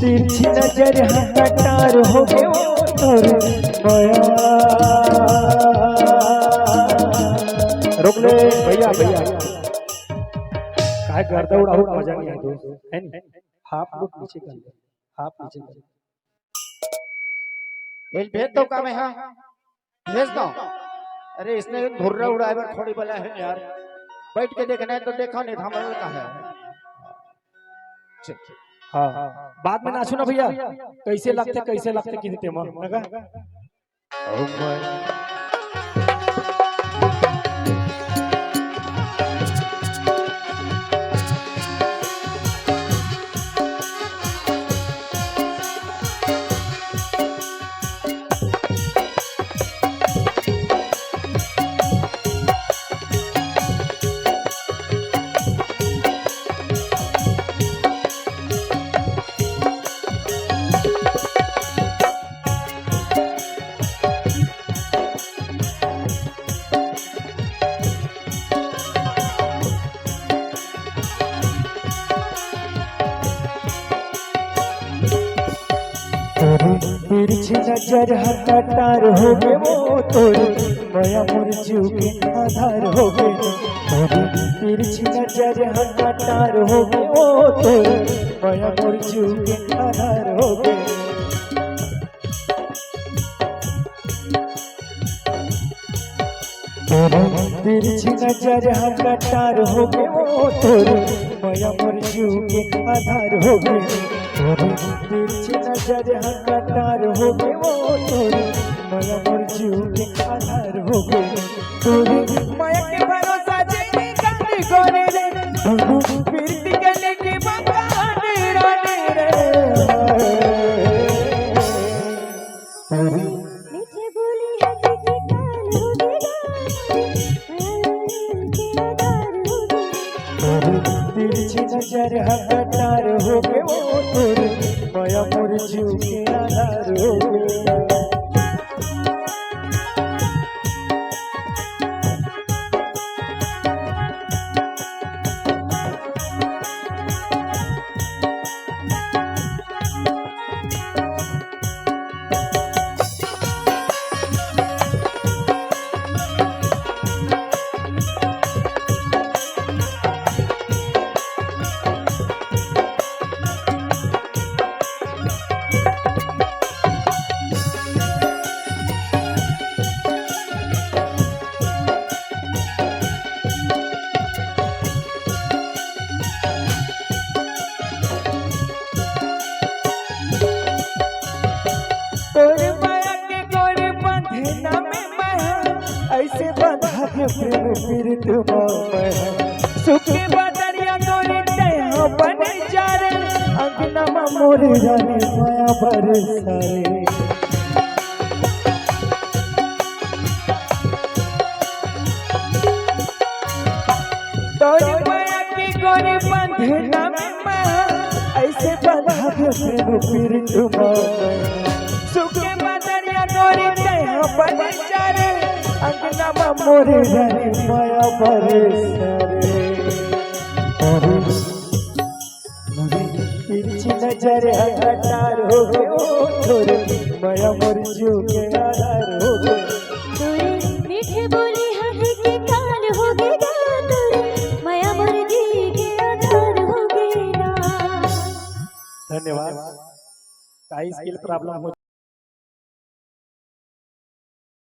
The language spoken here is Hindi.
तिरछी नजर कटार हो गए और रोक ले भैया भैया काय करता उड़ा मजा नहीं है दोस्त है नहीं हाफ लोग पीछे कर ले हाफ पीछे कर ये भेज दो काम है हाँ भेज दो। अरे इसने धुर्रा उड़ाए बार थोड़ी बला है यार बैठ के देखना है तो देखो नहीं था हमारे का है। हाँ बाद में नाचो ना भैया कैसे लगते किनते मन लगा ओ भाई तिरछी नजर कटार हो गए वो तोरे माया मोर जीव के आधार हो गए तिरछी नजर कटार हो गए वो तोरे माया मोर जीव के आधार हो गए तिरछी नजर कटार हो गए वो तोरे माया मोर जीव के आधार हो गए तिरछी नजर कटार हो गए वो तोरे माया मोर जीव के आधार हो गए तोरे माया के भरोसा जेनी गाने गोरे रे प्रीति के लेके बंगाने राने रे मीठे बोली है कि काल हो गया तिरछी नजर कटार हो गए वो तोरे माया मोर जीव के आधार हो गए ऐसे बंधा के प्रेम फिर तुम सुखे बदरिया गोरी दया बने जा रे अंगना में मोरे रानी माया बरसारे तोरी माया की गोरी बंधना में ऐसे बंधा के प्रेम फिर तुम सुखे बदरिया गोरी दया बने जा रे अंगना में मोरे रानी माया बरसारे तिरछी नजर कटार हो गए ओ तोरे माया मोर जीव के आधार हो गए तोरे मीठे बोली है कि काल हो गया तोरे माया मोर जीव के आधार हो गया। धन्यवाद। स्किल प्रॉब्लम हो